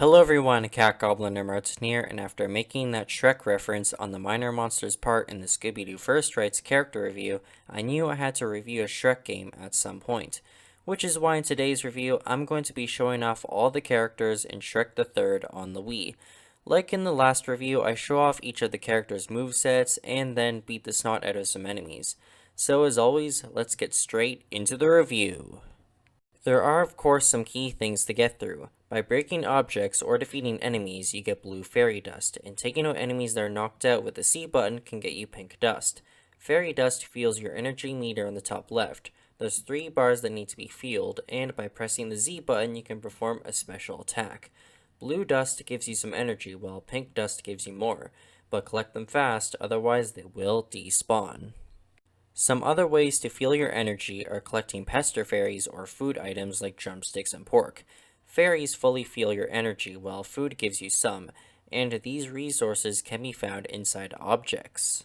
Hello everyone, Cat Goblin Martin here, and after making that Shrek reference on the minor monsters part in the Scooby-Doo First Rights character review, I knew I had to review a Shrek game at some point. Which is why in today's review, I'm going to be showing off all the characters in Shrek the Third on the Wii. Like in the last review, I show off each of the characters' movesets and then beat the snot out of some enemies. So as always, let's get straight into the review. There are of course some key things to get through. By breaking objects or defeating enemies, you get blue fairy dust, and taking out enemies that are knocked out with the C button can get you pink dust. Fairy dust fuels your energy meter on the top left. There's 3 bars that need to be fueled, and by pressing the Z button you can perform a special attack. Blue dust gives you some energy, while pink dust gives you more, but collect them fast, otherwise they will despawn. Some other ways to fuel your energy are collecting pester fairies or food items like drumsticks and pork. Fairies fully fuel your energy, while food gives you some, and these resources can be found inside objects.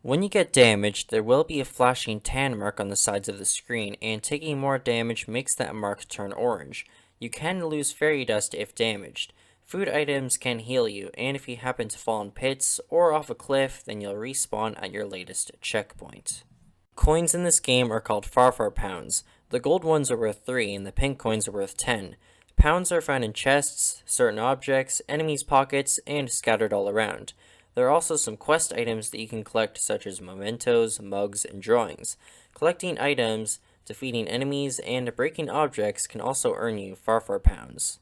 When you get damaged, there will be a flashing tan mark on the sides of the screen, and taking more damage makes that mark turn orange. You can lose fairy dust if damaged. Food items can heal you, and if you happen to fall in pits or off a cliff, then you'll respawn at your latest checkpoint. Coins in this game are called Farfar Pounds. The gold ones are worth 3 and the pink coins are worth 10. Pounds are found in chests, certain objects, enemies' pockets, and scattered all around. There are also some quest items that you can collect, such as mementos, mugs, and drawings. Collecting items, defeating enemies, and breaking objects can also earn you Farfar Pounds.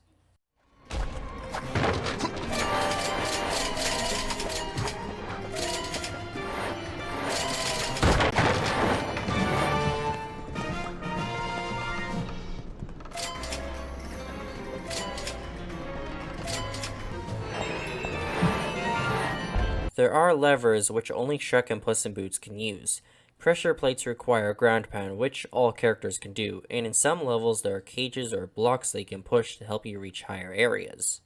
There are levers which only Shrek and Puss in Boots can use. Pressure plates require a ground pound, which all characters can do, and in some levels there are cages or blocks they can push to help you reach higher areas.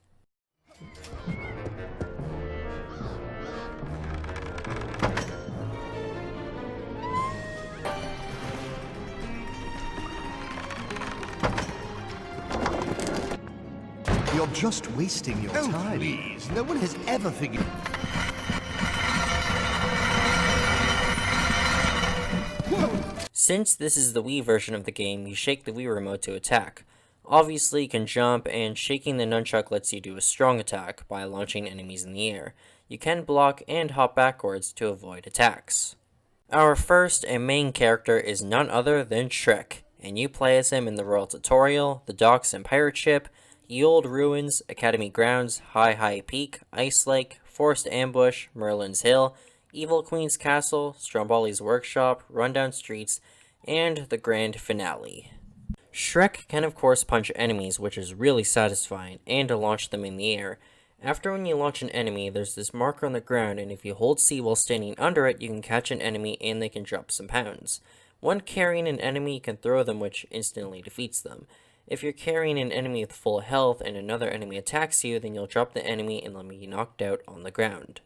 You're just wasting your time. Please, no one has ever figured... Since this is the Wii version of the game, you shake the Wii remote to attack. Obviously you can jump, and shaking the nunchuck lets you do a strong attack by launching enemies in the air. You can block and hop backwards to avoid attacks. Our first and main character is none other than Shrek, and you play as him in the Royal Tutorial, the Docks and Pirate Ship, Ye Olde Ruins, Academy Grounds, High Peak, Ice Lake, Forest Ambush, Merlin's Hill, Evil Queen's Castle, Stromboli's Workshop, Rundown Streets, and the grand finale. Shrek can of course punch enemies, which is really satisfying, and to launch them in the air. After when you launch an enemy, there's this marker on the ground, and if you hold C while standing under it, you can catch an enemy and they can drop some pounds. When carrying an enemy, you can throw them, which instantly defeats them. If you're carrying an enemy with full health and another enemy attacks you, then you'll drop the enemy and let be knocked out on the ground.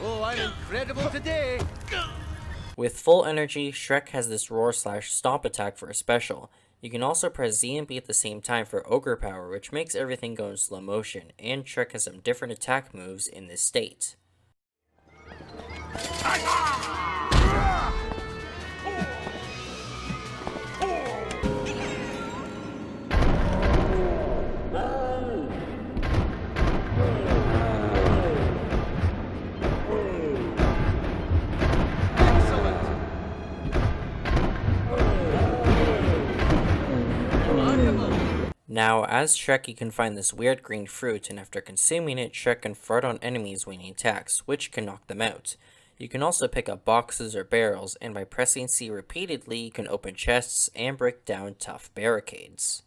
Oh, I'm incredible today! With full energy, Shrek has this roar/stomp attack for a special. You can also press Z and B at the same time for ogre power, which makes everything go in slow motion, and Shrek has some different attack moves in this state. Now, as Shrek, you can find this weird green fruit, and after consuming it, Shrek can fart on enemies when he attacks, which can knock them out. You can also pick up boxes or barrels, and by pressing C repeatedly, you can open chests and break down tough barricades.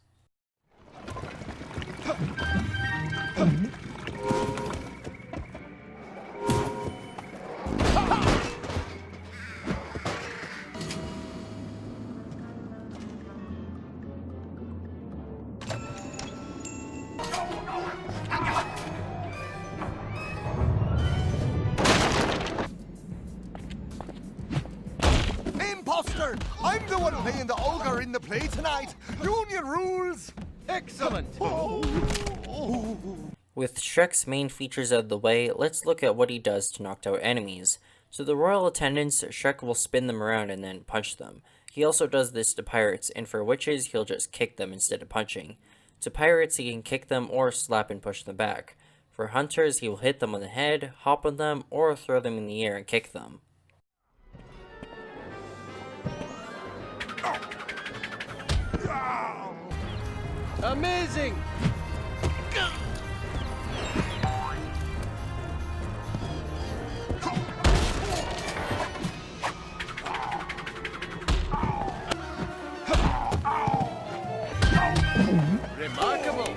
I'm the one playing the ogre in the play tonight. Union rules. Excellent! With Shrek's main features out of the way, let's look at what he does to knock out enemies. To the royal attendants, Shrek will spin them around and then punch them. He also does this to pirates, and for witches, he'll just kick them instead of punching. To pirates, he can kick them or slap and push them back. For hunters, he will hit them on the head, hop on them, or throw them in the air and kick them. Amazing! Remarkable!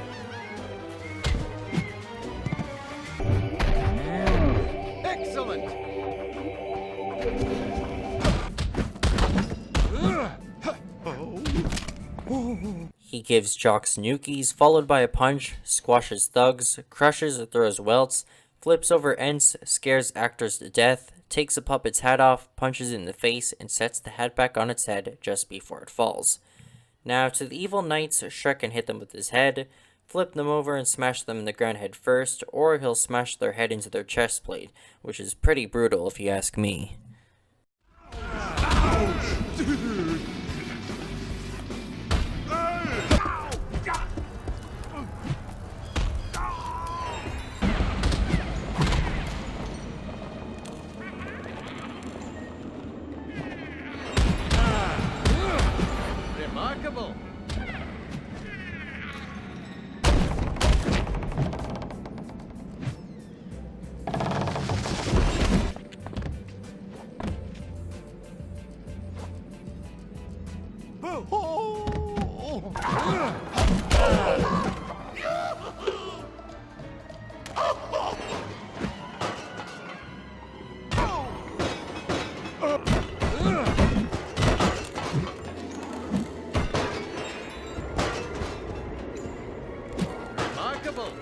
Excellent! He gives jocks nookies, followed by a punch, squashes thugs, crushes or throws welts, flips over ents, scares actors to death, takes a puppet's hat off, punches it in the face, and sets the hat back on its head just before it falls. Now, to the evil knights, Shrek can hit them with his head, flip them over and smash them in the ground head first, or he'll smash their head into their chest plate, which is pretty brutal if you ask me. Remarkable! Remarkable!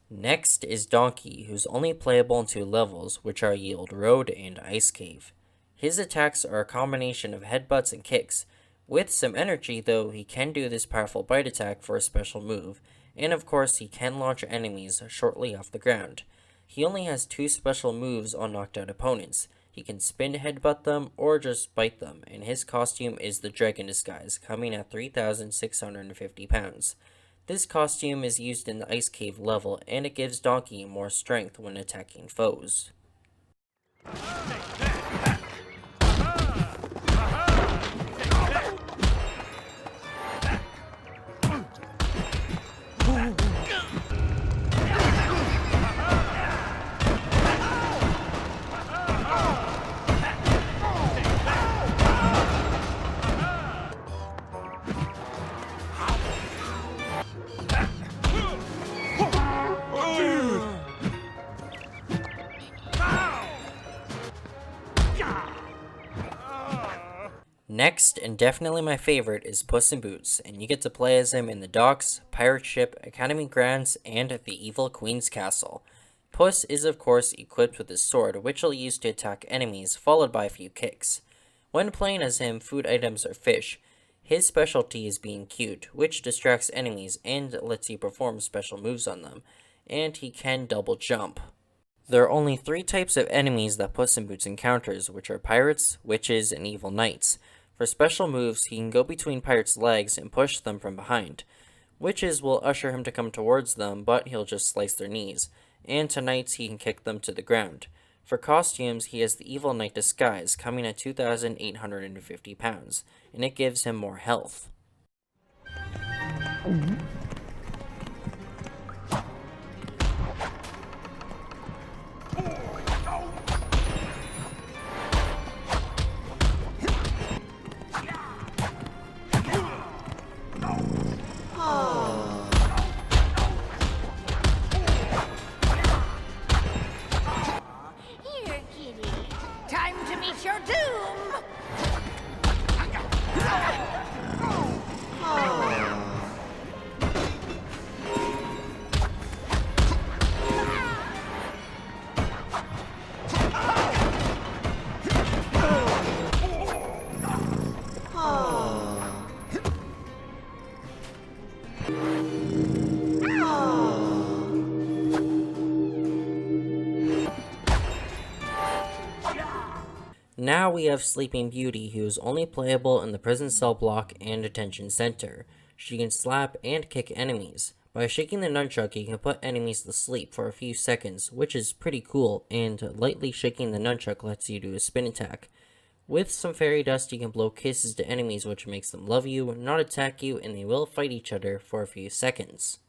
Next is Donkey, who's only playable in 2 levels, which are Yield Road and Ice Cave. His attacks are a combination of headbutts and kicks. With some energy though, he can do this powerful bite attack for a special move, and of course he can launch enemies shortly off the ground. He only has 2 special moves on knocked out opponents. He can spin to headbutt them or just bite them, and his costume is the Dragon Disguise, coming at 3,650 pounds. This costume is used in the Ice Cave level, and it gives Donkey more strength when attacking foes. Next, and definitely my favorite, is Puss in Boots, and you get to play as him in the docks, pirate ship, academy grounds, and the evil queen's castle. Puss is of course equipped with his sword, which he'll use to attack enemies, followed by a few kicks. When playing as him, food items are fish. His specialty is being cute, which distracts enemies and lets you perform special moves on them, and he can double jump. There are only 3 types of enemies that Puss in Boots encounters, which are pirates, witches, and evil knights. For special moves, he can go between pirates' legs and push them from behind. Witches will usher him to come towards them, but he'll just slice their knees. And to knights, he can kick them to the ground. For costumes, he has the Evil Knight Disguise, coming at 2,850 pounds, and it gives him more health. Here, kitty. Time to meet your doom. Now we have Sleeping Beauty, who is only playable in the prison cell block and detention center. She can slap and kick enemies. By shaking the nunchuck, you can put enemies to sleep for a few seconds, which is pretty cool, and lightly shaking the nunchuck lets you do a spin attack. With some fairy dust, you can blow kisses to enemies, which makes them love you, not attack you, and they will fight each other for a few seconds.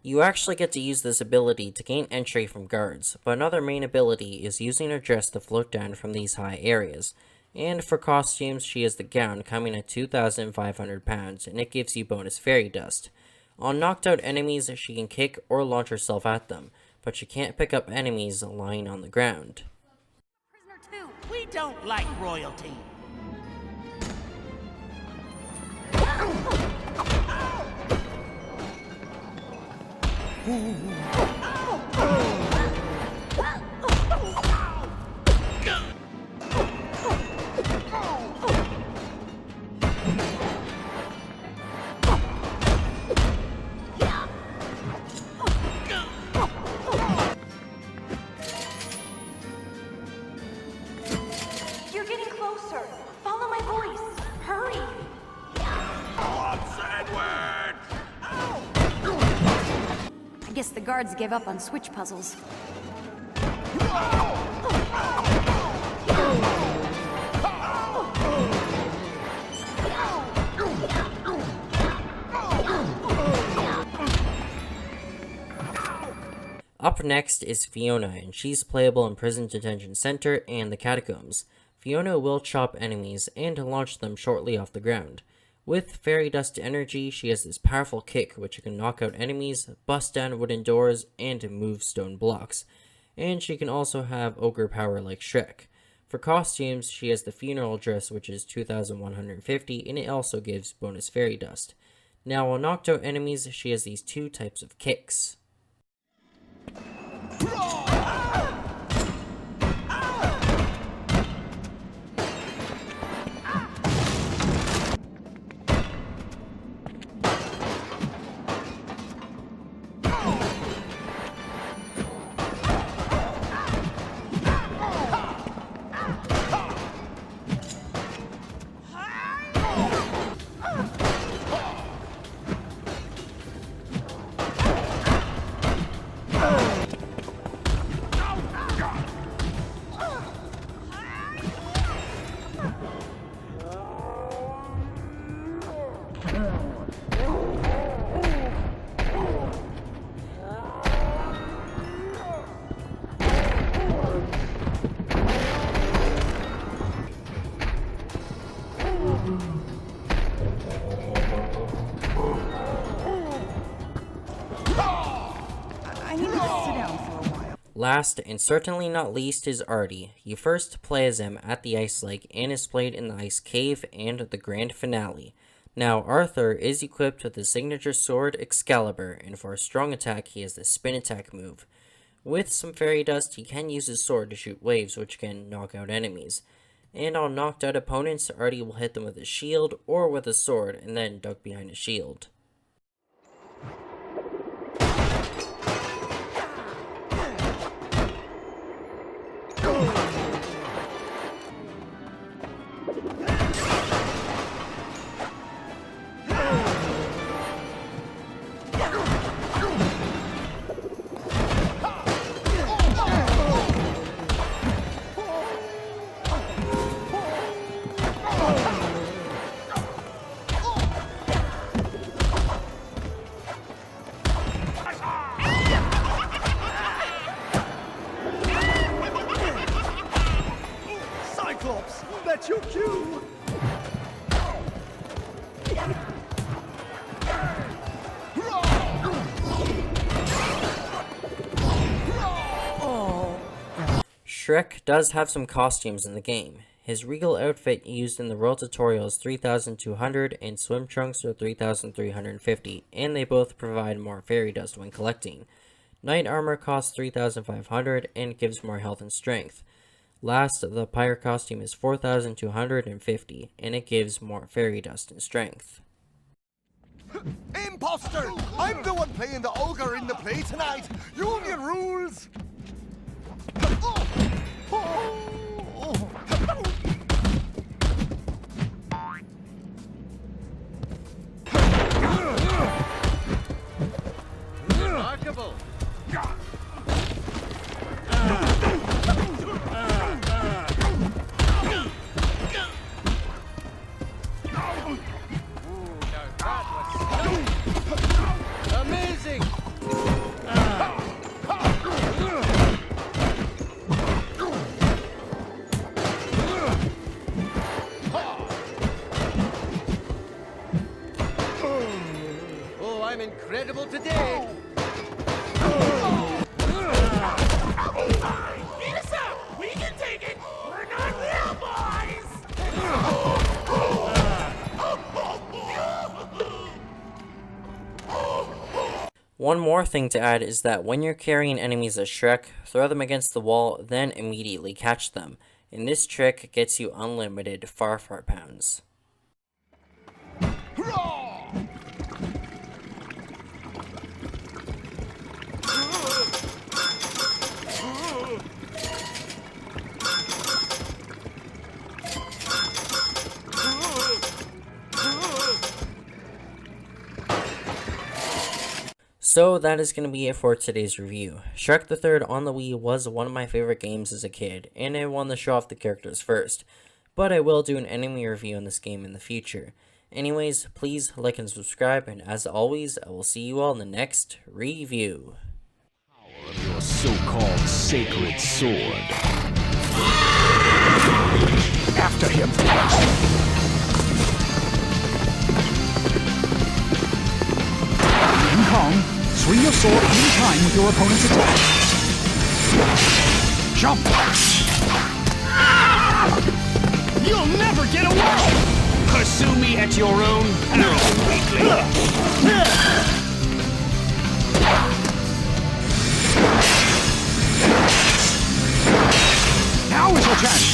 You actually get to use this ability to gain entry from guards, but another main ability is using her dress to float down from these high areas. And for costumes, she has the gown coming at 2,500 pounds, and it gives you bonus fairy dust. On knocked out enemies, she can kick or launch herself at them, but she can't pick up enemies lying on the ground. Prisoner 2, we don't like royalty. You're getting closer. Follow my voice. Hurry. I guess the guards gave up on switch puzzles. Up next is Fiona, and she's playable in Prison Detention Center and the Catacombs. Fiona will chop enemies and launch them shortly off the ground. With fairy dust energy, she has this powerful kick which can knock out enemies, bust down wooden doors, and move stone blocks. And she can also have ogre power like Shrek. For costumes, she has the funeral dress, which is 2,150, and it also gives bonus fairy dust. Now on knocked out enemies, she has these two types of kicks. I need to sit down for a while. Last and certainly not least is Artie. You first play as him at the Ice Lake and is played in the Ice Cave and the grand finale. Now Arthur is equipped with his signature sword Excalibur, and for a strong attack he has the spin attack move. With some fairy dust he can use his sword to shoot waves which can knock out enemies. And on knocked out opponents, Artie will hit them with his shield or with a sword and then duck behind a shield. Cyclops, that's your cue! Shrek does have some costumes in the game. His regal outfit used in the World Tutorial is 3,200 and swim trunks are 3,350, and they both provide more fairy dust when collecting. Knight armor costs 3,500 and gives more health and strength. Last, the pirate costume is 4,250 and it gives more fairy dust and strength. Imposter! I'm the one playing the ogre in the play tonight! Union rules! Now that was stunning. Amazing! Oh, I'm incredible today! Beat us up! We can take it! We're not real boys! One more thing to add is that when you're carrying enemies as Shrek, throw them against the wall, then immediately catch them. And this trick gets you unlimited Far pounds. So that is going to be it for today's review. Shrek the Third on the Wii was one of my favorite games as a kid, and I wanted to show off the characters first, but I will do an enemy review on this game in the future. Anyways, please like and subscribe, and as always, I will see you all in the next review. Your so-called sacred sword. After him! King Kong, swing your sword any time with your opponent's attack. Jump! You'll never get away! Pursue me at your own peril, weakling! Now is your chance!